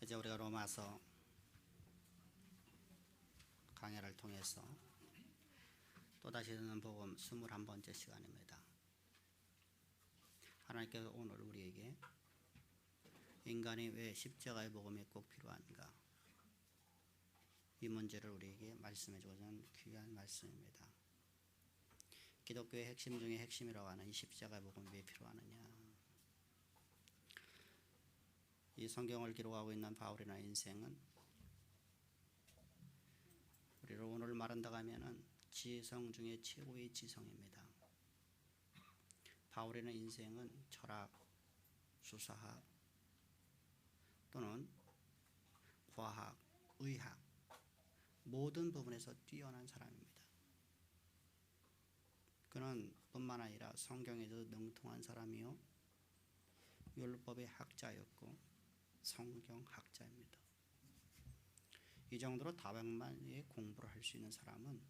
이제 우리가 로마서 강해를 통해서 또다시 듣는 복음 21번째 시간입니다. 하나님께서 오늘 우리에게 인간이 왜 십자가의 복음이 꼭 필요한가, 이 문제를 우리에게 말씀해 주고자 귀한 말씀입니다. 기독교의 핵심 중에 핵심이라고 하는 이 십자가의 복음이 왜 필요하느냐. 이 성경을 기록하고 있는 바울이나 인생은 우리를 오늘 말한다고 하면은 지성 중에 최고의 지성입니다. 바울이나 인생은 철학, 수사학 또는 과학, 의학 모든 부분에서 뛰어난 사람입니다. 그는 뿐만 아니라 성경에도 능통한 사람이요 율법의 학자였고 성경학자입니다. 이 정도로 다백만의 공부를 할 수 있는 사람은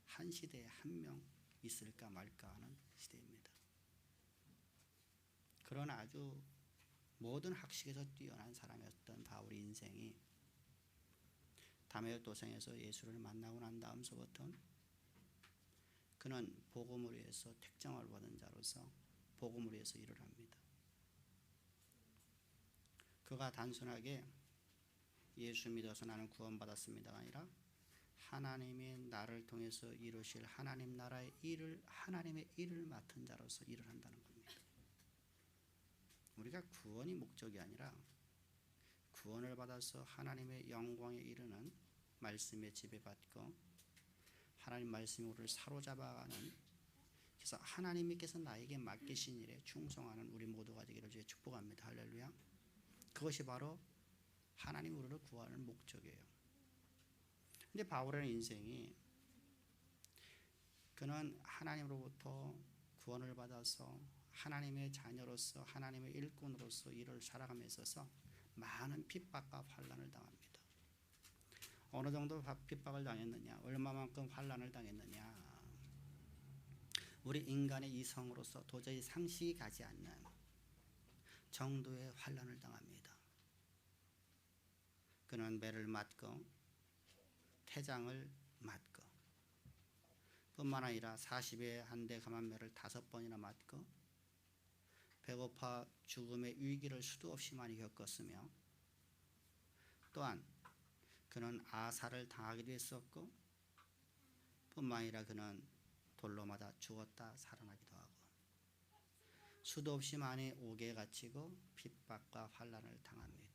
한 시대에 한 명 있을까 말까 하는 시대입니다. 그런 아주 모든 학식에서 뛰어난 사람이었던 바울의 인생이 다메섹 도성에서 예수를 만나고 난 다음서부터는 그는 복음을 위해서 택정을 받은 자로서 복음을 위해서 일을 합니다. 그가 단순하게 예수 믿어서 나는 구원받았습니다가 아니라 하나님이 나를 통해서 이루실 하나님 나라의 일을, 하나님의 일을 맡은 자로서 일을 한다는 겁니다. 우리가 구원이 목적이 아니라 구원을 받아서 하나님의 영광에 이르는 말씀에 지배받고 하나님 말씀이 우리를 사로잡아가는, 그래서 하나님께서 나에게 맡기신 일에 충성하는 우리 모두가 되기를 주의 축복합니다. 할렐루야. 그것이 바로 하나님 우리를 구하는 목적이에요. 근데 바울의 인생이 그는 하나님으로부터 구원을 받아서 하나님의 자녀로서 하나님의 일꾼으로서 일을 살아감에 있어서 많은 핍박과 환난을 당합니다. 어느 정도 핍박을 당했느냐, 얼마만큼 환난을 당했느냐, 우리 인간의 이성으로서 도저히 상식이 가지 않는 정도의 환난을 당합니다. 그는 매를 맞고 태장을 맞고 뿐만 아니라 40에 한 대 감한 매를 5번이나 맞고 배고파 죽음의 위기를 수도 없이 많이 겪었으며 또한 그는 아사를 당하기도 했었고 뿐만 아니라 그는 돌로 맞아 죽었다 살아나기도 하고 수도 없이 많이 옥에 갇히고 핍박과 환난을 당합니다.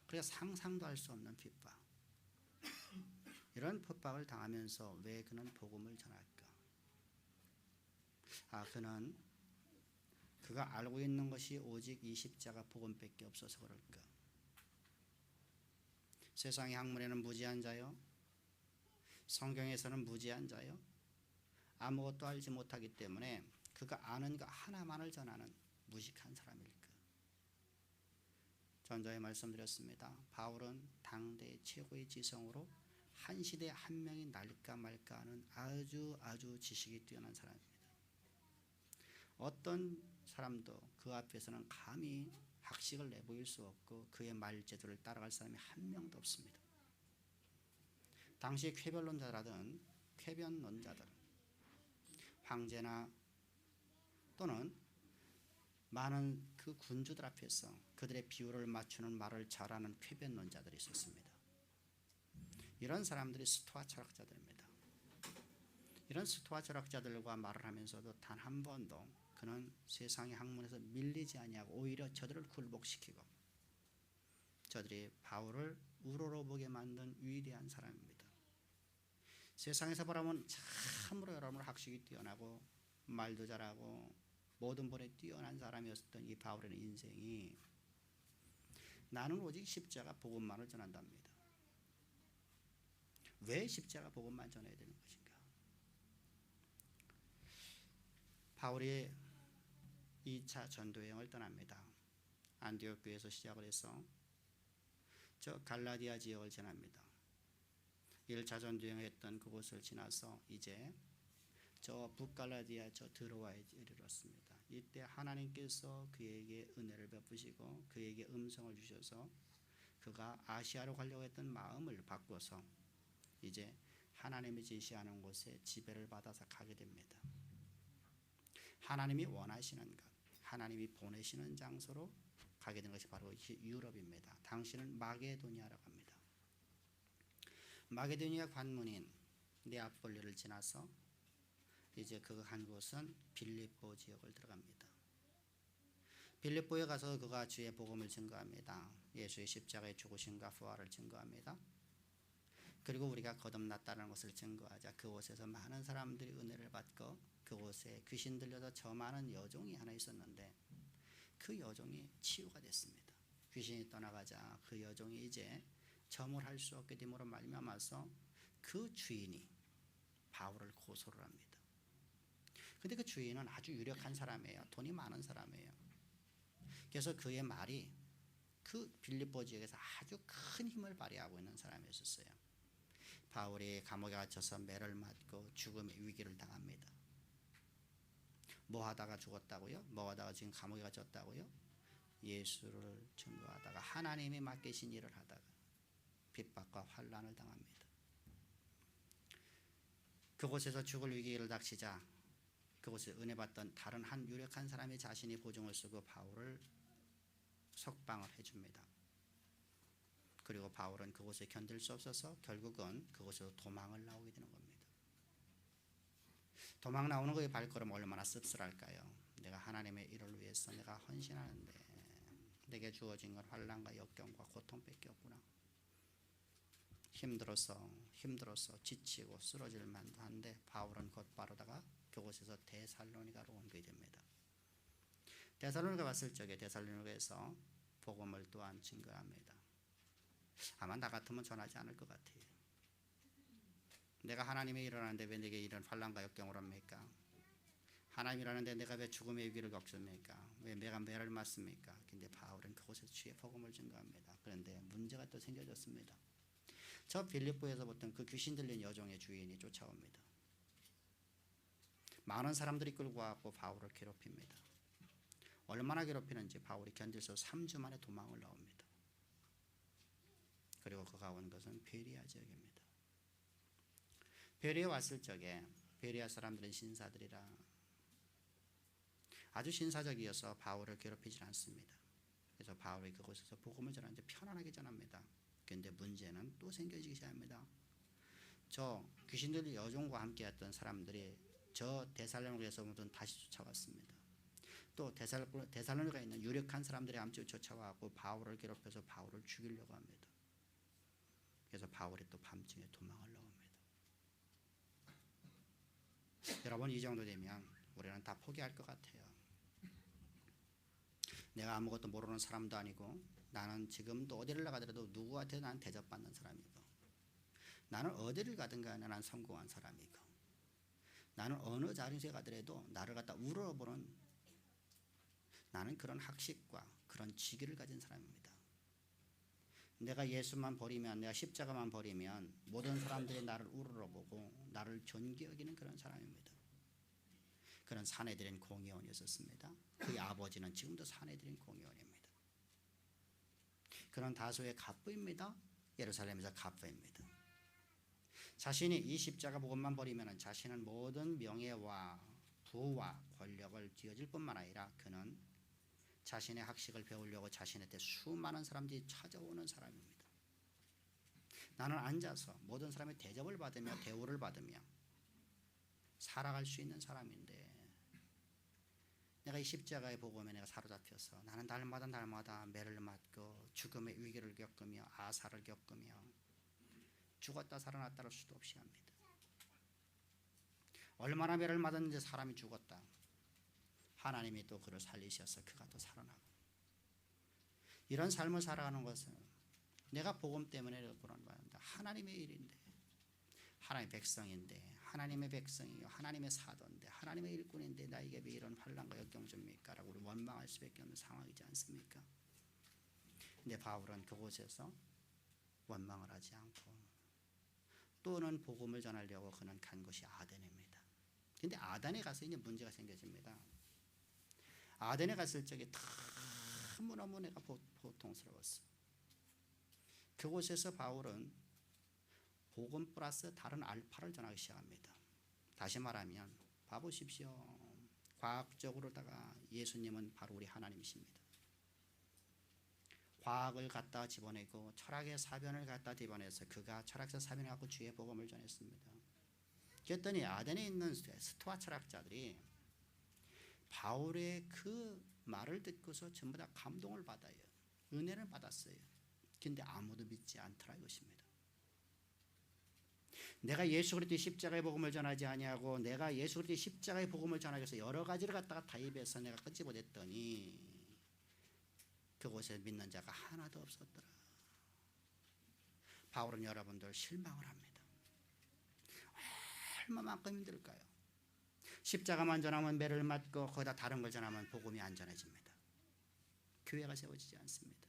그래서 상상도 할 수 없는 핍박, 이런 핍박을 당하면서 왜 그는 복음을 전할까? 그가 알고 있는 것이 오직 이 십자가 복음밖에 없어서 그럴까? 세상의 학문에는 무지한 자요, 성경에서는 무지한 자요, 아무것도 알지 못하기 때문에 그가 아는 것 하나만을 전하는 무식한 사람일까? 전자에 말씀드렸습니다. 바울은 당대의 최고의 지성으로 한 시대에 한 명이 날까 말까 하는 아주 지식이 뛰어난 사람입니다. 어떤 사람도 그 앞에서는 감히 학식을 내보일 수 없고 그의 말제도를 따라갈 사람이 한 명도 없습니다. 당시 쾌변론자라든 쾌변론자들, 황제나 또는 많은 그 군주들 앞에서 그들의 비율을 맞추는 말을 잘하는 쾌변론자들이 있었습니다. 이런 사람들이 스토아 철학자들입니다. 이런 스토아 철학자들과 말을 하면서도 단 한 번도 그는 세상의 학문에서 밀리지 아니하고 오히려 저들을 굴복시키고 저들이 바울을 우러러보게 만든 위대한 사람입니다. 세상에서 보라면 참으로 여러분 학식이 뛰어나고 말도 잘하고 모든 분에 뛰어난 사람이었던 이 바울의 인생이 나는 오직 십자가 복음만을 전한답니다. 왜 십자가 복음만 전해야 되는 것인가? 바울이 2차 전도여행을 떠납니다. 안디옥 교회에서 시작을 해서 저 갈라디아 지역을 지납니다. 1차 전도여행을 했던 그곳을 지나서 이제 저 북갈라디아 저 드로아에 이르렀습니다. 이때 하나님께서 그에게 은혜를 베푸시고 그에게 음성을 주셔서 그가 아시아로 가려고 했던 마음을 바꿔서 이제 하나님이 제시하는 곳에 지배를 받아서 가게 됩니다. 하나님이 원하시는 것, 하나님이 보내시는 장소로 가게 된 것이 바로 유럽입니다. 당시는 마게도니아라고 합니다. 마게도니아 관문인 네아폴리를 지나서 이제 그가 간 곳은 빌립보 지역을 들어갑니다. 빌립보에 가서 그가 주의 복음을 증거합니다. 예수의 십자가의 죽으심과 부활을 증거합니다. 그리고 우리가 거듭났다는 것을 증거하자 그곳에서 많은 사람들이 은혜를 받고 그곳에 귀신 들려서 저 많은 여종이 하나 있었는데 그 여종이 치유가 됐습니다. 귀신이 떠나가자 그 여종이 이제 점을 할 수 없게 됨으로 말미암아서 그 주인이 바울을 고소를 합니다. 근데 그 주인은 아주 유력한 사람이에요. 돈이 많은 사람이에요. 그래서 그의 말이 그 빌립보 지역에서 아주 큰 힘을 발휘하고 있는 사람이었어요. 바울이 감옥에 갇혀서 매를 맞고 죽음의 위기를 당합니다. 뭐 하다가 죽었다고요? 뭐 하다가 지금 감옥에 갇혔다고요? 예수를 증거하다가 하나님이 맡기신 일을 하다가 핍박과 환난을 당합니다. 그곳에서 죽을 위기를 닥치자 그곳에 은혜 받던 다른 한 유력한 사람이 자신이 보증을 쓰고 바울을 석방을 해줍니다. 그리고 바울은 그곳에 견딜 수 없어서 결국은 그곳에서 도망을 나오게 되는 겁니다. 도망 나오는 그의 발걸음 얼마나 씁쓸할까요? 내가 하나님의 일을 위해서 내가 헌신하는데 내게 주어진 건 환난과 역경과 고통밖에 없구나. 힘들어서 지치고 쓰러질 만도 한데 바울은 곧바로다가 그곳에서 데살로니가로 옮기게 됩니다. 데살로니가 왔을 적에 데살로니가에서 복음을 또한 증거합니다. 아마 나 같으면 전하지 않을 것 같아요. 내가 하나님의 일을 하는데 왜 내게 이런 환난과 역경을 합니까? 하나님 일하는데 내가 왜 죽음의 위기를 겪습니까? 왜 내가 매를 맞습니까? 근데 바울은 그곳에서 주의 복음을 증거합니다. 그런데 문제가 또 생겨졌습니다. 저 빌립보에서부터 그 귀신 들린 여종의 주인이 쫓아옵니다. 많은 사람들이 끌고 와서 바울을 괴롭힙니다. 얼마나 괴롭히는지 바울이 견딜 수 3주 만에 도망을 나옵니다. 그리고 그가 온 것은 베리아 지역입니다. 베리아에 왔을 적에 베리아 사람들은 신사들이라 아주 신사적이어서 바울을 괴롭히지 않습니다. 그래서 바울이 그곳에서 복음을 전하는데 편안하게 전합니다. 그런데 문제는 또 생겨지기 시작합니다. 저 귀신 들린 여종과 함께했던 사람들이 저 데살로니가에서부터 다시 쫓아왔습니다. 또 데살로니가에 있는 유력한 사람들이 함께 쫓아와고 바울을 괴롭혀서 바울을 죽이려고 합니다. 그래서 바울이 또 밤중에 도망을 나옵니다. 여러분 이 정도 되면 우리는 다 포기할 것 같아요. 내가 아무것도 모르는 사람도 아니고 나는 지금도 어디를 나가더라도 누구한테 난 대접받는 사람이고 나는 어디를 가든 간에 난 성공한 사람이고 나는 어느 자리에 가더라도 나를 갖다 우러러보는 나는 그런 학식과 그런 직위를 가진 사람입니다. 내가 예수만 버리면 내가 십자가만 버리면 모든 사람들이 나를 우러러보고 나를 존귀 여기는 그런 사람입니다. 그런 사내들인 공의원이었습니다. 그의 아버지는 지금도 사내들인 공의원입니다. 그런 다소의 갑부입니다. 예루살렘에서 갑부입니다. 자신이 이 십자가 복음만 버리면 자신은 모든 명예와 부와 권력을 쥐어질 뿐만 아니라 그는 자신의 학식을 배우려고 자신한테 수많은 사람들이 찾아오는 사람입니다. 나는 앉아서 모든 사람의 대접을 받으며 대우를 받으며 살아갈 수 있는 사람인데 내가 이 십자가의 복음에 내가 사로잡혀서 나는 날마다 매를 맞고 죽음의 위기를 겪으며 아사를 겪으며 죽었다 살아났다를 수도 없이 합니다. 얼마나 매를 맞았는지 사람이 죽었다. 하나님이 또 그를 살리셔서 그가 또 살아나고 이런 삶을 살아가는 것은 내가 복음 때문에 그런 거입니다. 하나님의 일인데 하나님의 백성인데 하나님의 백성이요 하나님의 사도인데 하나님의 일꾼인데 나에게 왜 이런 환난과 역경 줍니까? 라고 우리 원망할 수밖에 없는 상황이지 않습니까? 근데 바울은 그곳에서 원망을 하지 않고 또는 복음을 전하려고 그는 간 곳이 아덴입니다. 근데 아덴에 가서 이제 문제가 생겨집니다. 아덴에 갔을 적에 너무너무 내가 고통스러웠어. 그곳에서 바울은 복음 플러스 다른 알파를 전하기 시작합니다. 다시 말하면 봐보십시오. 과학적으로다가 예수님은 바로 우리 하나님이십니다. 과학을 갖다 집어내고 철학의 사변을 갖다 집어내서 그가 철학적 사변을 갖고 주의 복음을 전했습니다. 그랬더니 아덴에 있는 스토아 철학자들이 바울의 그 말을 듣고서 전부 다 감동을 받아요. 은혜를 받았어요. 근데 아무도 믿지 않더라 이것입니다. 내가 예수 그리스도의 십자가의 복음을 전하지 아니하고 내가 예수 그리스도의 십자가의 복음을 전하기 위해서 여러 가지를 갖다가 타입해서 내가 끄집어냈더니 그곳에 믿는 자가 하나도 없었더라. 바울은 여러분들 실망을 합니다. 얼마만큼 힘들까요? 십자가만 전하면 매를 맞고 거기다 다른 걸 전하면 복음이 안 전해집니다. 교회가 세워지지 않습니다.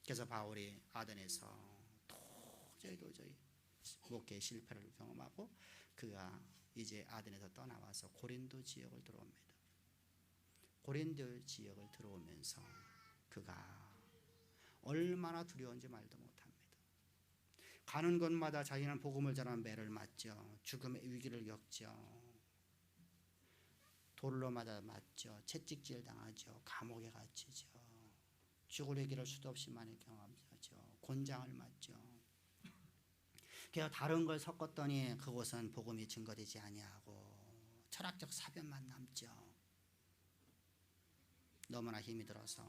그래서 바울이 아덴에서 도저히 목회 실패를 경험하고 그가 이제 아덴에서 떠나와서 고린도 지역을 들어옵니다. 고린도 지역을 들어오면서 그가 얼마나 두려운지 말도 못합니다. 가는 곳마다 자기는 복음을 전하는 매를 맞죠. 죽음의 위기를 겪죠. 돌로 맞죠. 채찍질 당하죠. 감옥에 갇히죠. 죽을 얘기를 수도 없이 많이 경험하죠. 곤장을 맞죠. 그래서 다른 걸 섞었더니 그곳은 복음이 증거되지 아니하고 철학적 사변만 남죠. 너무나 힘이 들어서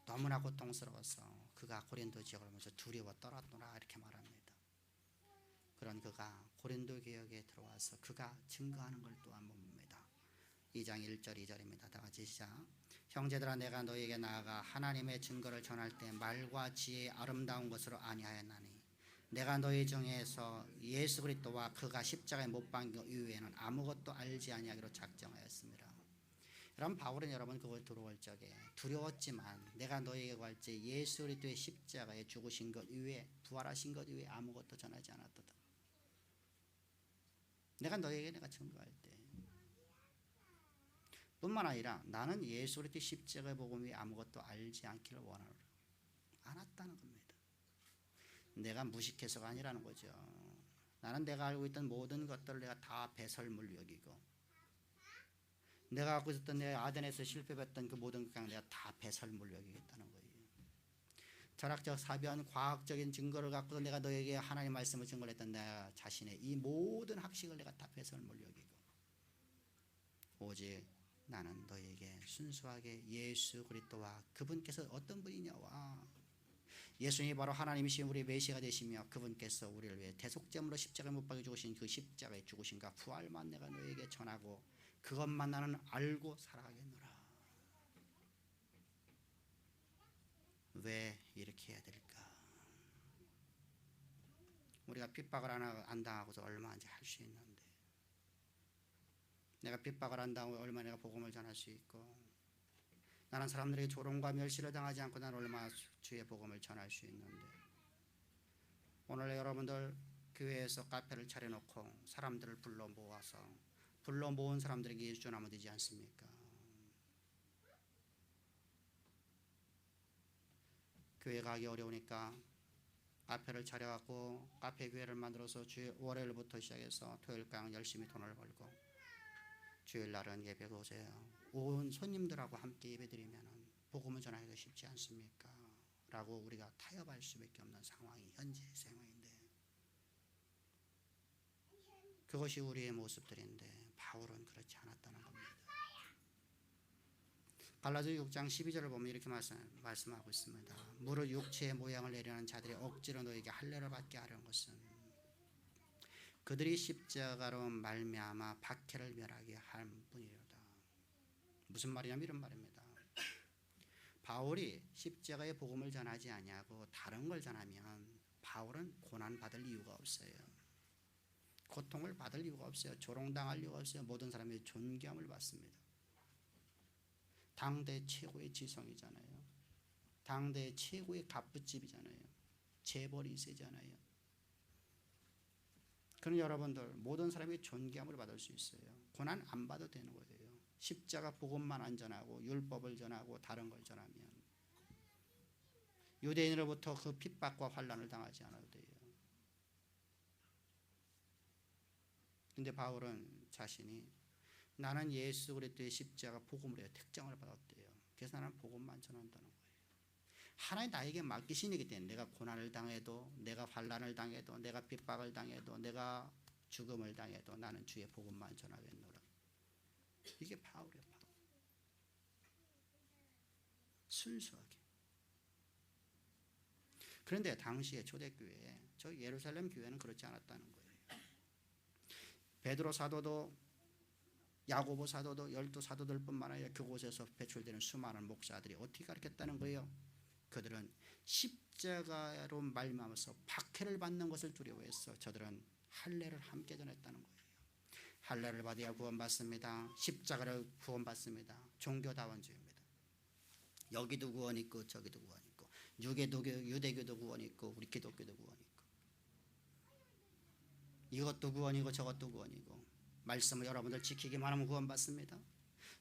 너무나 고통스러워서 그가 고린도 지역을 오면서 두려워 떨었노라 이렇게 말합니다. 그런 그가 고린도 교역에 들어와서 그가 증거하는 걸 또한 봅니다. 2장 1절 2절입니다. 다 같이 시작. 형제들아 내가 너에게 나아가 하나님의 증거를 전할 때 말과 지혜의 아름다운 것으로 아니하였나니 내가 너희 중에서 예수 그리스도와 그가 십자가에 못 박힌 것 이외에는 아무것도 알지 아니하기로 작정하였습니다. 여러분 바울은 여러분 그걸 들어올 적에 두려웠지만 내가 너에게 갈 때 예수 그리스도의 십자가에 죽으신 것 이외에 부활하신 것 이외에 아무것도 전하지 않았다. 내가 너에게 내가 증거할 때 뿐만 아니라 나는 예수 그리스도의 십자가의 복음이 아무것도 알지 않기를 원하노라. 않았다는 겁니다. 내가 무식해서가 아니라는 거죠. 나는 내가 알고 있던 모든 것들을 내가 다 배설물 여기고 내가 갖고 있었던 내 아덴에서 실패했던 그 모든 것 내가 다 배설물 여기겠다는 거예요. 철학적 사변 과학적인 증거를 갖고 내가 너에게 하나님의 말씀을 증거를 했던 내 자신의 이 모든 학식을 내가 다 배설물 여기고 오직 나는 너에게 순수하게 예수 그리스도와 그분께서 어떤 분이냐와 예수님이 바로 하나님이신 우리 메시아가 되시며 그분께서 우리를 위해 대속제물로 십자가에 못 박혀 죽으신 그 십자가의 죽으심과 부활만 내가 너에게 전하고 그것만 나는 알고 살아가겠노라. 왜 이렇게 해야 될까? 우리가 핍박을 안 당하고서 얼마인지 할 수 있는데 내가 핍박을 안 당하고 얼마나 내가 복음을 전할 수 있고 나는 사람들에게 조롱과 멸시를 당하지 않고 나는 얼마나 주의 복음을 전할 수 있는데 오늘 여러분들 교회에서 카페를 차려놓고 사람들을 불러 모은 사람들에게 예수 전하면 되지 않습니까? 교회 가기 어려우니까 카페를 차려갖고 카페 교회를 만들어서 월요일부터 시작해서 토요일까지 열심히 돈을 벌고 주일날은 예배가 오세요. 온 손님들하고 함께 예배드리면 복음을 전하기가 쉽지 않습니까? 라고 우리가 타협할 수밖에 없는 상황이 현재 상황인데 그것이 우리의 모습들인데 바울은 그렇지 않았다는 겁니다. 갈라디아 6장 12절을 보면 이렇게 말씀하고 있습니다. 무릇 육체의 모양을 내려는 자들이 억지로 너에게 할례를 받게 하려는 것은 그들이 십자가로 말미암아 박해를 멸하게 할 뿐이로다. 무슨 말이냐면 이런 말입니다. 바울이 십자가의 복음을 전하지 아니하고 다른 걸 전하면 바울은 고난받을 이유가 없어요. 고통을 받을 이유가 없어요. 조롱당할 이유가 없어요. 모든 사람이 존경을 받습니다. 당대 최고의 지성이잖아요. 당대 최고의 갑부집이잖아요. 재벌 2세잖아요. 그런 여러분들 모든 사람이 존경을 받을 수 있어요. 고난 안 받아도 되는 거예요. 십자가 복음만 안 전하고 율법을 전하고 다른 걸 전하면 유대인으로부터 그 핍박과 환난을 당하지 않아도 돼요. 근데 바울은 자신이 나는 예수 그리스도의 십자가 복음으로 특정을 받았대요. 그래서 나는 복음만 전한다는 거예요. 하나님 나에게 맡기신 이기 때문에 내가 고난을 당해도, 내가 환난을 당해도, 내가 핍박을 당해도, 내가 죽음을 당해도 나는 주의 복음만 전하겠노라. 이게 바울이에요. 바울. 순수하게. 그런데 당시에 초대교회, 저 예루살렘 교회는 그렇지 않았다는 거예요. 베드로 사도도 야고보 사도도 12사도들 뿐만 아니라 그곳에서 배출되는 수많은 목사들이 어떻게 가르쳤다는 거예요? 그들은 십자가로 말미암아서 박해를 받는 것을 두려워해서 저들은 할례를 함께 전했다는 거예요. 할례를 받아야 구원받습니다. 십자가를 구원받습니다. 종교다원주의입니다. 여기도 구원 있고 저기도 구원 있고 유대교도 구원 있고 우리 기독교도 구원 있고 이것도 구원이고 저것도 구원이고 말씀을 여러분들 지키기만 하면 구원받습니다.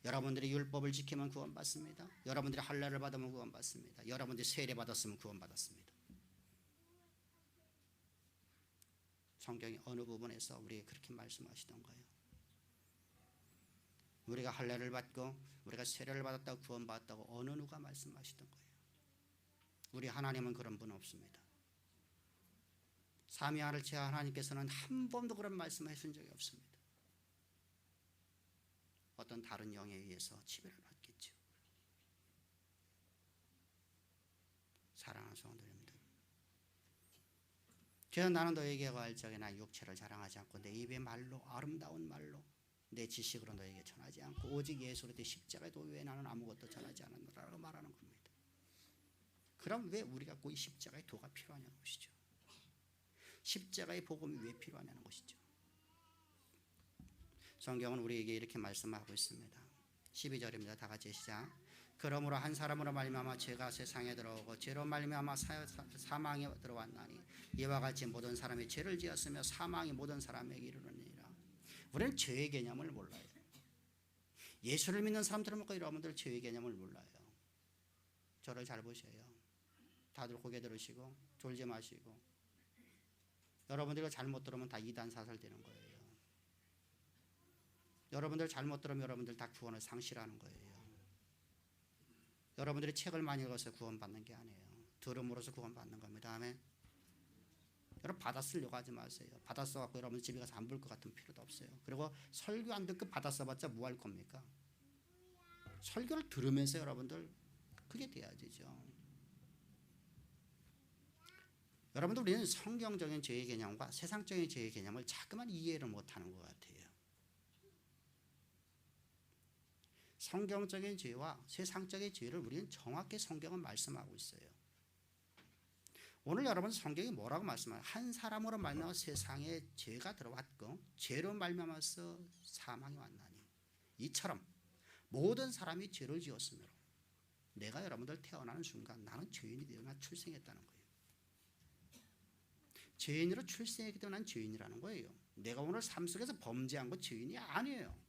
여러분들이 율법을 지키면 구원받습니다. 여러분들이 할례를 받으면 구원받습니다. 여러분들이 세례 받았으면 구원받았습니다. 성경이 어느 부분에서 우리에게 그렇게 말씀하시던가요? 우리가 할례를 받고 우리가 세례를 받았다고 구원받았다고 어느 누가 말씀하시던 거예요? 우리 하나님은 그런 분 없습니다. 삼위하늘 제 하나님께서는 한 번도 그런 말씀을 하신 적이 없습니다. 어떤 다른 영에 의해서 지배를 받겠죠. 사랑하는 성도님들, 그래서 나는 너에게 거할 적에 나 육체를 자랑하지 않고 내 입의 말로 아름다운 말로 내 지식으로 너에게 전하지 않고 오직 예수 그리스도의 십자가의 도 외에 나는 아무것도 전하지 않았노라고 말하는 겁니다. 그럼 왜 우리가 꼭 이 십자가의 도가 필요하냐는 것이죠. 십자가의 복음이 왜 필요하냐는 것이죠. 성경은 우리에게 이렇게 말씀하고 있습니다. 12절입니다. 다 같이 시작. 그러므로 한 사람으로 말미암아 죄가 세상에 들어오고 죄로 말미암아 사망에 들어왔나니 이와 같이 모든 사람이 죄를 지었으며 사망이 모든 사람에게 이르느니라. 우리는 죄의 개념을 몰라요. 예수를 믿는 사람들은 먹고 여러분들 죄의 개념을 몰라요. 저를 잘 보셔요. 다들 고개 들으시고 졸지 마시고 여러분들이 잘못 들으면 다 이단 사설되는 거예요. 여러분들 잘못 들으면 여러분들 다 구원을 상실하는 거예요. 여러분들이 책을 많이 읽어서 구원받는 게 아니에요. 들음으로써 구원받는 겁니다. 아멘. 여러분 받아 쓰려고 하지 마세요. 받아 써갖고 여러분 집에 가서 안 볼 것 같으면 필요도 없어요. 그리고 설교 안 듣고 받아 써봤자 뭐 할 겁니까? 설교를 들으면서 여러분들 그게 돼야 되죠. 여러분들 우리는 성경적인 죄의 개념과 세상적인 죄의 개념을 자꾸만 이해를 못하는 것 같아요. 성경적인 죄와 세상적인 죄를 우리는 정확히 성경은 말씀하고 있어요. 오늘 여러분 성경이 뭐라고 말씀하나요? 한 사람으로 말미암아 세상에 죄가 들어왔고 죄로 말미암아서 사망이 왔나니 이처럼 모든 사람이 죄를 지었으므로 내가 여러분들 태어나는 순간 나는 죄인이 되어 나 출생했다는 거예요. 죄인으로 출생했기 때문에 난 죄인이라는 거예요. 내가 오늘 삶 속에서 범죄한 거 죄인이 아니에요.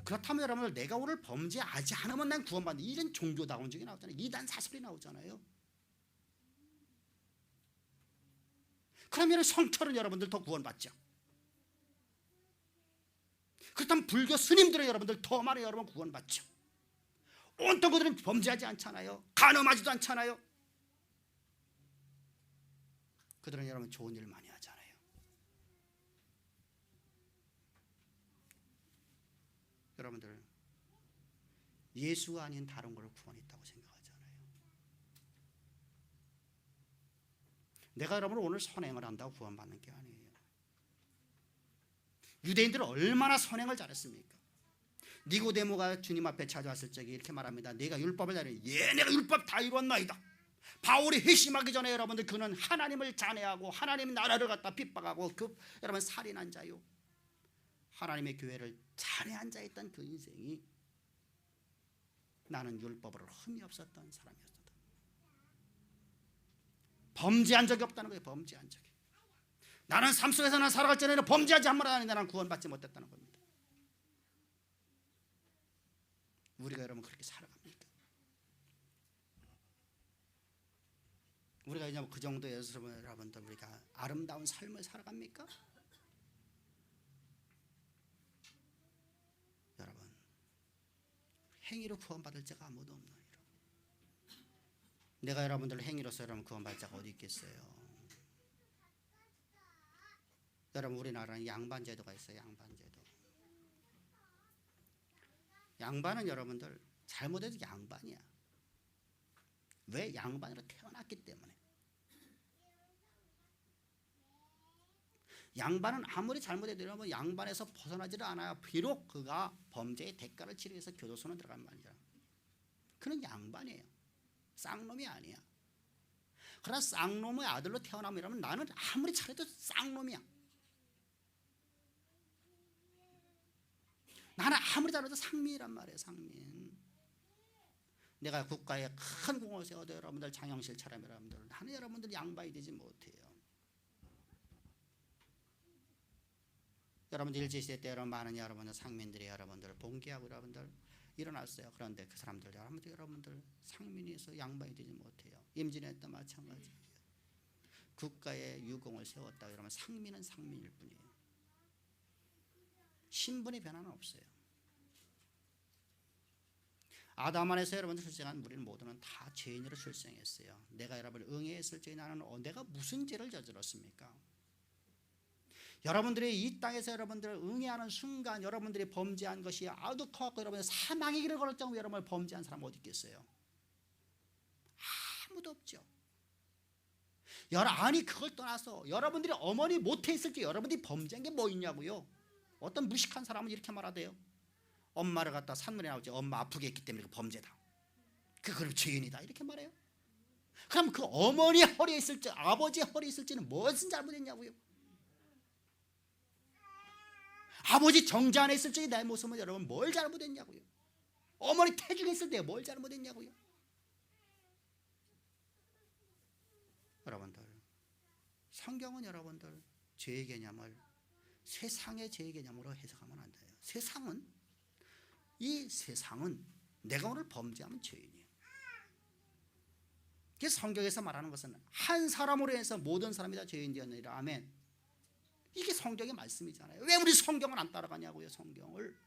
그렇다면 여러분들 내가 오늘 범죄하지 않으면 난 구원받는 이런 종교다원적이 나오잖아요. 이단 사설이 나오잖아요. 그러면 성철은 여러분들 더 구원받죠. 그렇다면 불교 스님들은 여러분들 더 많이 여러분 구원받죠. 온통 그들은 범죄하지 않잖아요. 간음하지도 않잖아요. 그들은 여러분 좋은 일 많이 하잖아요. 여러분들 예수가 아닌 다른 걸 구원했다고 생각하잖아요. 내가 여러분을 오늘 선행을 한다고 구원받는 게 아니에요. 유대인들은 얼마나 선행을 잘했습니까? 니고데모가 주님 앞에 찾아왔을 적에 이렇게 말합니다. 내가 율법을 잘해. 내가 율법 다 이뤘나이다. 바울이 회심하기 전에 여러분들 그는 하나님을 잔해하고 하나님 나라를 갖다 핍박하고 여러분 살인한 자요. 하나님의 교회를 잔해한 자였던 그 인생이 나는 율법으로 흠이 없었던 사람이었다. 범죄한 적이 없다는 거예요. 범죄한 적이. 나는 삶 속에서 난 살아갈 전에는 범죄하지 않으라 나는 구원받지 못했다는 겁니다. 우리가 여러분 그렇게 살아갑니까? 우리가 이제 그 정도에서 여러분들 우리가 아름다운 삶을 살아갑니까? 여러분, 행위로 구원받을 자가 아무도 없나이다. 내가 여러분들 행위로서 여러분 구원받을 자가 어디 있겠어요? 여러분, 우리나라는 양반제도가 있어요. 양반제도. 양반은 여러분들 잘못해도 양반이야. 왜? 양반으로 태어났기 때문에. 양반은 아무리 잘못해도 여러분 양반에서 벗어나지를 않아요. 비록 그가 범죄의 대가를 치르기 위해서 교도소는 들어간 말이야. 그는 양반이에요. 쌍놈이 아니야. 그러나 쌍놈의 아들로 태어나면 나는 아무리 잘해도 쌍놈이야. 나는 아무리 잘해도 상민이란 말이에요. 상민. 내가 국가에 큰 공을 세워도 여러분들 장영실처럼 여러분들, 나는 여러분들 양반이 되지 못해요. 여러분들 일제시대 때 많은 여러분들 상민들이 여러분들 봉기하고 여러분들 일어났어요. 그런데 그 사람들 여러분들 상민이서 양반이 되지 못해요. 임진왜란 때 마찬가지예요. 국가에 유공을 세웠다 그러면 상민은 상민일 뿐이에요. 신분의 변화는 없어요. 아담 안에서 여러분들 출생한 우리는 모두는 다 죄인으로 출생했어요. 내가 여러분을 응애했을 적에 나는 내가 무슨 죄를 저질렀습니까? 여러분들이 이 땅에서 여러분들을 응애하는 순간 여러분들이 범죄한 것이 아주 커갖고 여러분들 사망의 길을 걸을 정도로 여러분을 범죄한 사람 어디 있겠어요? 아무도 없죠. 아니 그걸 떠나서 여러분들이 어머니 못해 있을 때 여러분들이 범죄한 게 뭐 있냐고요? 어떤 무식한 사람은 이렇게 말하대요. 엄마를 갖다 산문에 나오지. 엄마 아프게 했기 때문에 범죄다. 그걸 죄인이다. 이렇게 말해요. 그럼 그 어머니 허리에 있을지 아버지 허리에 있을지는 무엇은 잘못했냐고요? 아버지 정자 안에 있을 적에 내 모습은 여러분 뭘 잘못했냐고요? 어머니 태중에 있을 때 뭘 잘못했냐고요? 여러분들 성경은 여러분들 죄의 개념을 세상의 죄의 개념으로 해석하면 안 돼요. 이 세상은 내가 오늘 범죄하면 죄인이에요. 그래서 성경에서 말하는 것은 한 사람으로 해서 모든 사람이 다 죄인 되었느니라. 아멘. 이게 성경의 말씀이잖아요. 왜 우리 성경을 안 따라가냐고요? 성경을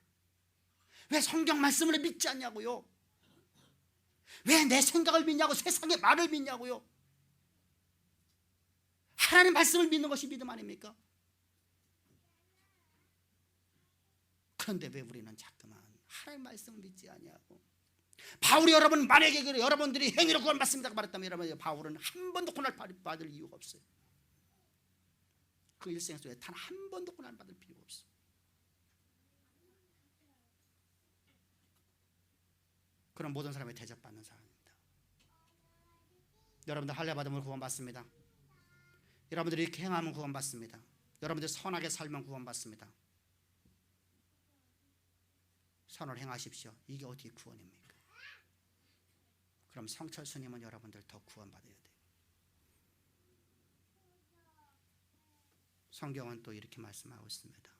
왜 성경 말씀을 믿지 않냐고요? 왜 내 생각을 믿냐고 세상의 말을 믿냐고요? 하나님 말씀을 믿는 것이 믿음 아닙니까? 그런데 왜 우리는 자꾸만 하나님 말씀을 믿지 않냐고. 바울이 여러분 만약에 여러분들이 행위로 구원받습니다 말했다면 여러분 바울은 한 번도 고난받을 이유가 없어요. 그 일생 속에 단 한 번도 고난받을 필요가 없어. 그런 모든 사람이 대접받는 사람입니다. 여러분들 할례 받으면 구원받습니다. 여러분들이 이렇게 행하면 구원받습니다. 여러분들이 선하게 살면 구원받습니다. 선을 행하십시오. 이게 어떻게 구원입니까? 그럼 성철 스님은 여러분들 더 구원받아야 돼요. 성경은 또 이렇게 말씀하고 있습니다.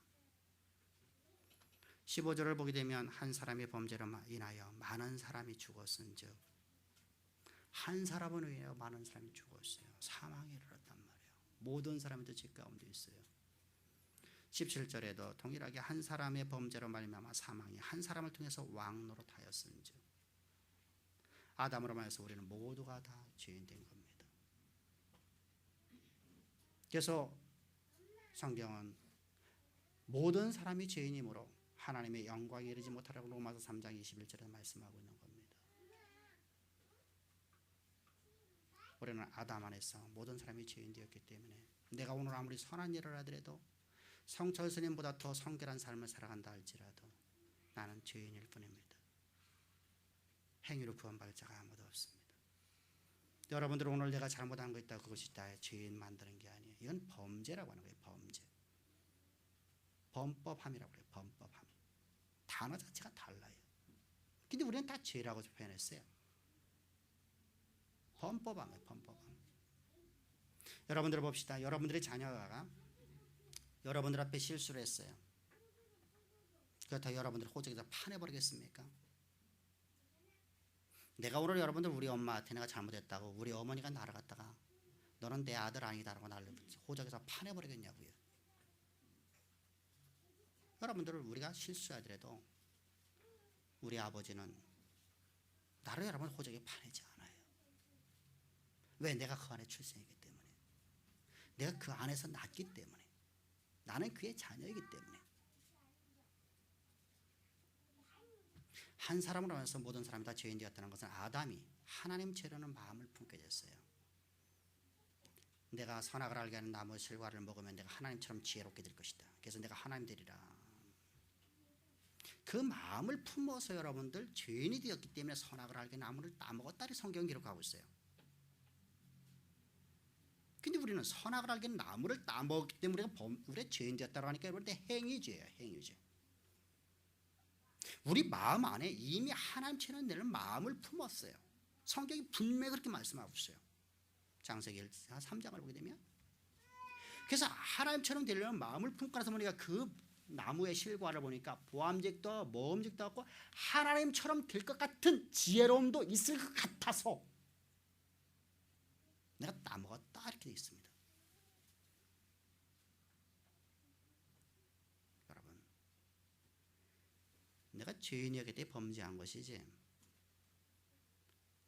15절을 보게 되면 한 사람의 범죄로 인하여 많은 사람이 죽었은즉 한 사람을 위하여 많은 사람이 죽었어요. 사망에 이르렀단 말이에요. 모든 사람이 다 죄 가운데 있어요. 17절에도 동일하게 한 사람의 범죄로 말미암아 사망이 한 사람을 통해서 왕노릇하였은즉 아담으로 말해서 우리는 모두가 다 죄인 된 겁니다. 그래서 성경은 모든 사람이 죄인이므로 하나님의 영광에 이르지 못하라고 로마서 3장 21절에 말씀하고 있는 겁니다. 우리는 아담 안에서 모든 사람이 죄인 되었기 때문에 내가 오늘 아무리 선한 일을 하더라도 성철 스님보다 더 성결한 삶을 살아간다 할지라도 나는 죄인일 뿐입니다. 행위로 구원받을 자가 아무도 없습니다. 여러분들 오늘 내가 잘못한 거 있다 그것이 나의 죄인 만드는 게 아니에요. 이건 범죄라고 하는 거예요. 범죄. 범법함이라고 해요. 범법함. 단어 자체가 달라요. 근데 우리는 다 죄라고 표현했어요. 범법함이에요. 범법함. 여러분들 봅시다. 여러분들의 자녀가 여러분들 앞에 실수를 했어요. 그렇다고 여러분들 호적에다 파내버리겠습니까? 내가 오늘 여러분들 우리 엄마한테 내가 잘못했다고 우리 어머니가 나를 갖다가 너는 내 아들 아니다라고 나를 호적에서 파내버리겠냐고요. 여러분들 우리가 실수하더라도 우리 아버지는 나를 여러분 호적에 파내지 않아요. 왜? 내가 그 안에 출생이기 때문에, 내가 그 안에서 낳기 때문에, 나는 그의 자녀이기 때문에. 한 사람으로 하면서 모든 사람이 다 죄인 되었다는 것은 아담이 하나님 죄라는 마음을 품게 됐어요. 내가 선악을 알게 하는 나무 실과를 먹으면 내가 하나님처럼 지혜롭게 될 것이다. 그래서 내가 하나님 되리라. 그 마음을 품어서 여러분들 죄인이 되었기 때문에 선악을 알게 나무를 따먹었다리 성경 기록하고 있어요. 근데 우리는 선악을 알게 나무를 따먹었기 때문에 우리가 죄인 되었다고 하니까 여러분들 행위죄예요. 행위죄. 우리 마음 안에 이미 하나님처럼 되는 마음을 품었어요. 성경이 분명히 그렇게 말씀하고 있어요. 창세기 3장을 보게 되면, 그래서 하나님처럼 되려는 마음을 품고 나서 보니까 그 나무의 실과를 보니까 보암직도 모험직도 없고 하나님처럼 될 것 같은 지혜로움도 있을 것 같아서 내가 따먹었다 이렇게 되어 있습니다. 여러분, 내가 죄인이었기 때문에 범죄한 것이지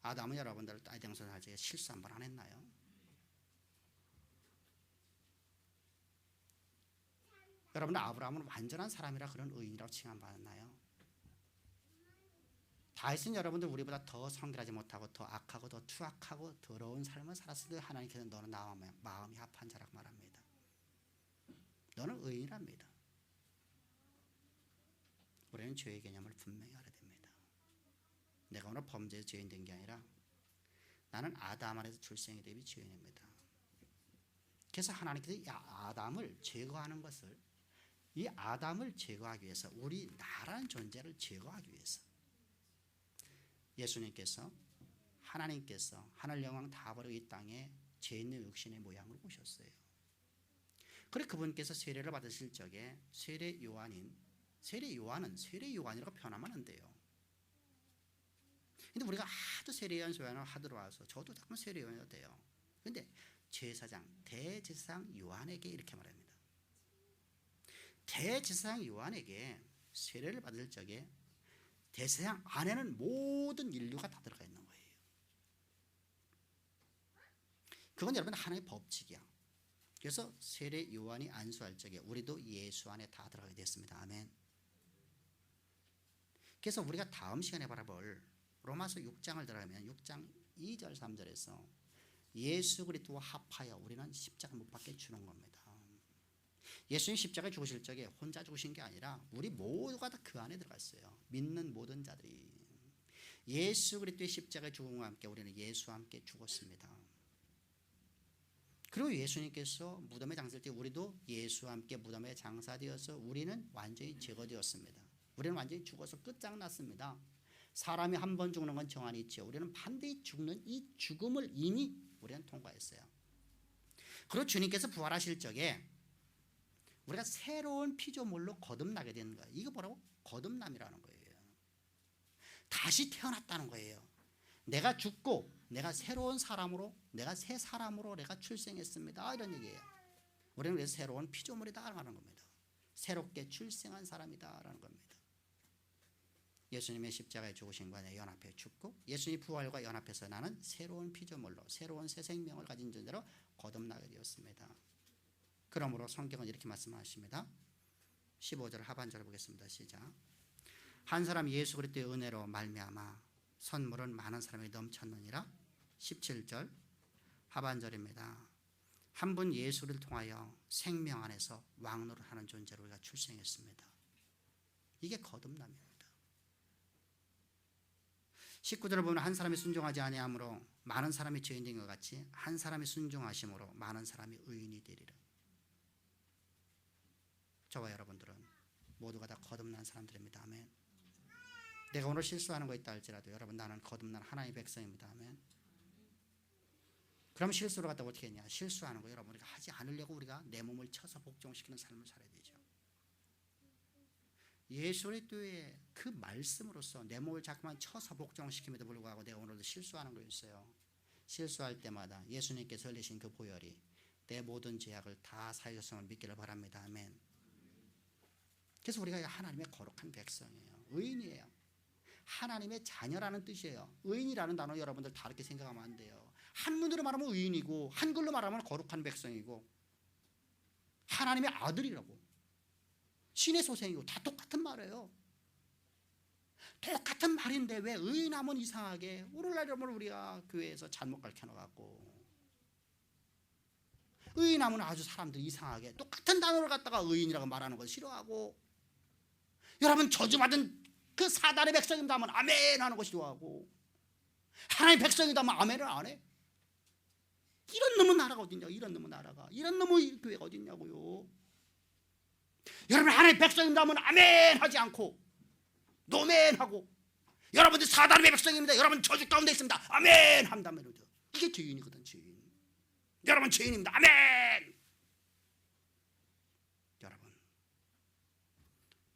아담은 여러분들 아이당선 할 때 실수 한 번 안 했나요? 여러분, 아브라함은 완전한 사람이라 그런 의인이라고 칭함받았나요? 다윗은 여러분들 우리보다 더 성결하지 못하고 더 악하고 더 추악하고 더러운 삶을 살았을 때 하나님께서 너는 나와 마음이 합한 자라고 말합니다. 너는 의인이랍니다. 우리는 죄의 개념을 분명히 알아야 됩니다. 내가 오늘 범죄의 죄인 된 게 아니라 나는 아담 안에서 출생이 되기 죄인입니다. 그래서 하나님께서 이 아담을 제거하는 것을, 이 아담을 제거하기 위해서, 우리 나라는 존재를 제거하기 위해서 예수님께서, 하나님께서 하늘 영광 다 버리고 이 땅에 죄 있는 육신의 모양으로 오셨어요. 그래 그분께서 세례를 받으실 적에 세례 요한은 세례 요한이라고 표현하면 안 돼요. 근데 우리가 하도 세례 요한을 하도록 와서 저도 자꾸 세례 요한이 돼요. 근데 제사장 대제사장 요한에게 이렇게 말합니다. 대제사장 요한에게 세례를 받을 적에 대제사장 안에는 모든 인류가 다 들어가 있는 거예요. 그건 여러분 하나의 법칙이야. 그래서 세례 요한이 안수할 적에 우리도 예수 안에 다 들어가게 됐습니다. 아멘. 그래서 우리가 다음 시간에 바라볼 로마서 6장을 들어가면 6장 2절 3절에서 예수 그리스도와 합하여 우리는 십자가 못 박게 주는 겁니다. 예수님 십자가에 죽으실 적에 혼자 죽으신 게 아니라 우리 모두가 다 그 안에 들어갔어요. 믿는 모든 자들이. 예수 그리스도의 십자가의 죽음과 함께 우리는 예수와 함께 죽었습니다. 그리고 예수님께서 무덤에 장사할 때 우리도 예수와 함께 무덤에 장사되어서 우리는 완전히 제거되었습니다. 우리는 완전히 죽어서 끝장났습니다. 사람이 한 번 죽는 건 정한이 있죠. 우리는 반드시 죽는 이 죽음을 이미 우리는 통과했어요. 그리고 주님께서 부활하실 적에 우리가 새로운 피조물로 거듭나게 되는 거예요. 이거 뭐라고? 거듭남이라는 거예요. 다시 태어났다는 거예요. 내가 죽고 내가 새로운 사람으로, 내가 새 사람으로 내가 출생했습니다. 이런 얘기예요. 우리는 그래서 새로운 피조물이다라는 겁니다. 새롭게 출생한 사람이다라는 겁니다. 예수님의 십자가에 죽으신과 연합해 죽고 예수님 부활과 연합해서 나는 새로운 피조물로, 새로운 새 생명을 가진 존재로 거듭나게 되었습니다. 그러므로 성경은 이렇게 말씀하십니다. 15절 하반절 보겠습니다. 시작. 한 사람 예수 그리스도의 은혜로 말미암아 선물은 많은 사람에게 넘쳤느니라. 17절 하반절입니다. 한 분 예수를 통하여 생명 안에서 왕노를 하는 존재로 우리가 출생했습니다. 이게 거듭남입니다. 19절을 보면 한 사람이 순종하지 아니함으로 많은 사람이 죄인 된 것 같이 한 사람이 순종하심으로 많은 사람이 의인이 되리라. 저와 여러분들은 모두가 다 거듭난 사람들입니다. 아멘. 내가 오늘 실수하는 거 있다 할지라도 여러분 나는 거듭난 하나님의 백성입니다. 아멘. 그럼 실수를 갖다 어떻게 했냐? 실수하는 거 여러분 우리가 하지 않으려고 우리가 내 몸을 쳐서 복종시키는 삶을 살아야 되죠. 예수 그리스도의 그 말씀으로써 내 몸을 자꾸만 쳐서 복종시킴에도 불구하고 내가 오늘도 실수하는 거였어요. 실수할 때마다 예수님께서 흘리신 그 보혈이 내 모든 죄악을 다 사해줬음을 믿기를 바랍니다. 아멘. 그래서 우리가 하나님의 거룩한 백성이에요. 의인이에요. 하나님의 자녀라는 뜻이에요. 의인이라는 단어 여러분들 다르게 생각하면 안 돼요. 한문으로 말하면 의인이고 한글로 말하면 거룩한 백성이고 하나님의 아들이라고 신의 소생이고 다 똑같은 말이에요. 똑같은 말인데 왜 의인하면 이상하게 오늘날 여러분 우리가 교회에서 잘못 가르쳐놔갖고 의인하면 아주 사람들이 이상하게 똑같은 단어를 갖다가 의인이라고 말하는 걸 싫어하고 여러분 저주받은 그 사단의 백성이다 하면 아멘 하는 거 싫어하고 하나님의 백성이다 하면 아멘을 안 해. 이런 놈의 나라가 어딨냐고. 이런 놈의 나라가 이런 놈의 교회가 어딨냐고요. 여러분 하나님의 백성이다 하면 아멘 하지 않고 노멘하고 여러분들 사단의 백성입니다. 여러분 저주 가운데 있습니다. 아멘 한다면 이게 죄인이거든. 죄인. 여러분 죄인입니다. 아멘. 여러분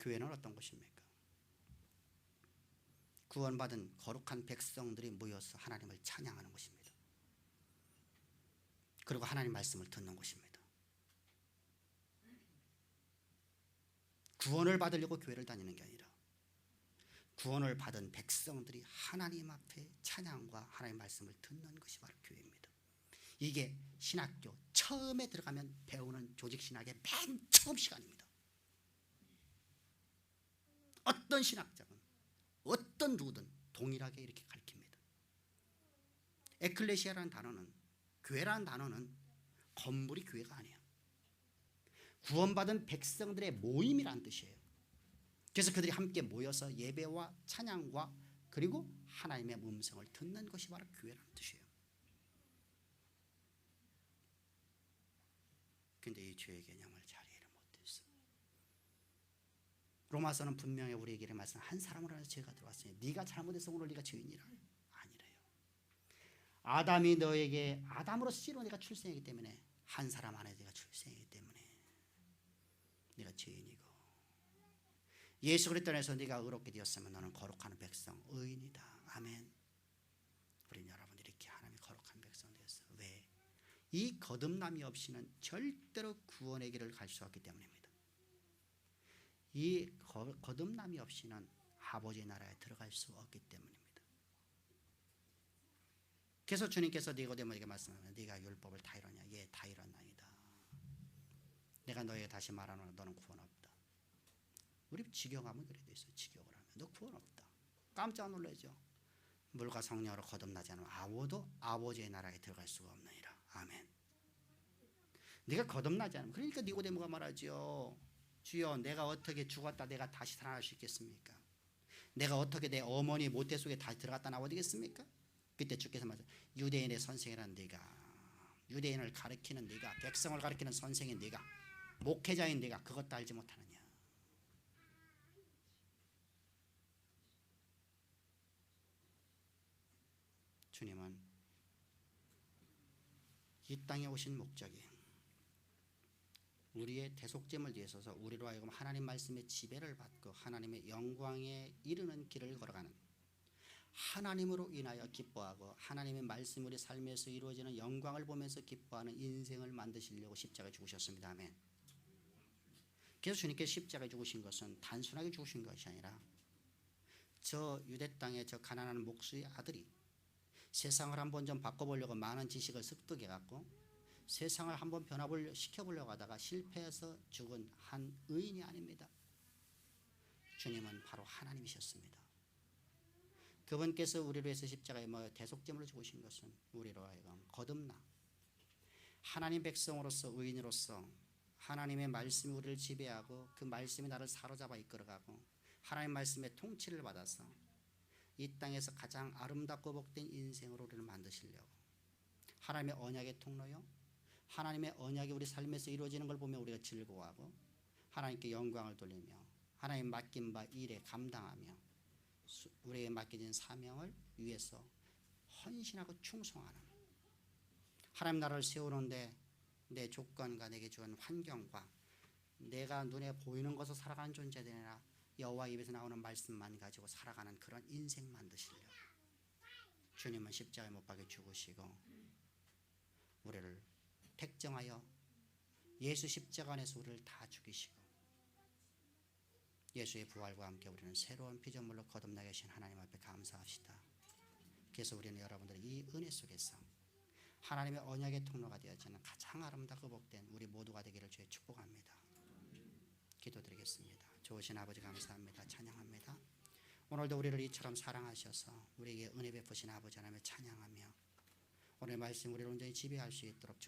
교회는 어떤 것입니까? 구원받은 거룩한 백성들이 모여서 하나님을 찬양하는 것입니다. 그리고 하나님 말씀을 듣는 것입니다. 구원을 받으려고 교회를 다니는 게 아니라 구원을 받은 백성들이 하나님 앞에 찬양과 하나님 말씀을 듣는 것이 바로 교회입니다. 이게 신학교 처음에 들어가면 배우는 조직신학의 맨 처음 시간입니다. 어떤 신학자는 어떤 루든 동일하게 이렇게 가르칩니다. 에클레시아라는 단어는 교회라는 단어는 건물이 교회가 아니에요. 구원받은 백성들의 모임이라는 뜻이에요. 그래서 그들이 함께 모여서 예배와 찬양과 그리고 하나님의 음성을 듣는 것이 바로 교회라는 뜻이에요. 근데 이 죄의 개념을 잘 이해를 못했어요. 로마서는 분명히 우리에게 말씀 한 사람으로 해서 죄가 들어왔으니 네가 잘못해서 오늘 네가 죄인이라. 아니래요. 아담이 너에게 아담으로 씨로 네가 출생했기 때문에 한 사람 안에 네가 출생했기 때문에 네가 죄인이고 예수 그리스도 안에서 네가 의롭게 되었으면 너는 거룩한 백성 의인이다. 아멘. 우리는 여러분 이렇게 하나님의 거룩한 백성 되었어요. 왜? 이 거듭남이 없이는 절대로 구원의 길을 갈 수 없기 때문입니다. 이 거듭남이 없이는 아버지의 나라에 들어갈 수 없기 때문입니다. 그래서 주님께서 니고데모에게 말씀하시는 네가 율법을 다 이뤘냐? 예, 다 이뤘나이다. 내가 너에게 다시 말하노라 너는 구원 없다. 우리 직역하면 그래 돼 있어요. 직역을 하면 너 구원 없다. 깜짝 놀라죠. 물과 성령으로 거듭나지 않으면 아무도 아버지의 나라에 들어갈 수가 없느니라. 아멘. 네가 거듭나지 않으면 그러니까 니고데모가 말하죠. 주여 내가 어떻게 죽었다 내가 다시 살아날 수 있겠습니까? 내가 어떻게 내 어머니 모태 속에 다시 들어갔다 나와야 되겠습니까? 그때 주께서 말하죠. 유대인의 선생이란 네가 유대인을 가르치는 네가 백성을 가르치는 선생인 네가 목회자인 네가 그것도 알지 못하느냐. 주님은 이 땅에 오신 목적이 우리의 대속죄를 위해서 우리로 하여금 하나님 말씀의 지배를 받고 하나님의 영광에 이르는 길을 걸어가는 하나님으로 인하여 기뻐하고 하나님의 말씀이 우리 삶에서 이루어지는 영광을 보면서 기뻐하는 인생을 만드시려고 십자가에 죽으셨습니다. 아멘. 그래서 주님께서 십자가에 죽으신 것은 단순하게 죽으신 것이 아니라 저 유대 땅의 저 가난한 목수의 아들이 세상을 한번 좀 바꿔보려고 많은 지식을 습득해갖고 세상을 한번 변화를 시켜보려고 하다가 실패해서 죽은 한 의인이 아닙니다. 주님은 바로 하나님이셨습니다. 그분께서 우리를 위해서 십자가에 대속제물로 죽으신 것은 우리로 하여금 거듭나 하나님 백성으로서 의인으로서 하나님의 말씀이 우리를 지배하고 그 말씀이 나를 사로잡아 이끌어가고 하나님 말씀의 통치를 받아서 이 땅에서 가장 아름답고 복된 인생으로 우리를 만드시려고 하나님의 언약의 통로요 하나님의 언약이 우리 삶에서 이루어지는 걸 보면 우리가 즐거워하고 하나님께 영광을 돌리며 하나님 맡긴 바 일에 감당하며 우리에게 맡겨진 사명을 위해서 헌신하고 충성하는 하나님 나라를 세우는데 내 조건과 내게 주는 환경과 내가 눈에 보이는 것을 살아가는 존재가 아니라 여호와 입에서 나오는 말씀만 가지고 살아가는 그런 인생 만드시려. 주님은 십자가에 못 박혀 죽으시고 우리를 택정하여 예수 십자가 안에서 우리를 다 죽이시고 예수의 부활과 함께 우리는 새로운 피조물로 거듭나게 하신 하나님 앞에 감사합시다. 그래서 우리는 여러분들이 이 은혜 속에서 하나님의 언약의 통로가 되어지는 가장 아름답고 복된 우리 모두가 되기를 주의 축복합니다. 기도드리겠습니다. 좋으신 아버지 감사합니다. 찬양합니다. 오늘도 우리를 이처럼 사랑하셔서 우리에게 은혜 베푸신 아버지 하나님을 찬양하며 오늘 말씀 우리를 온전히 지배할 수 있도록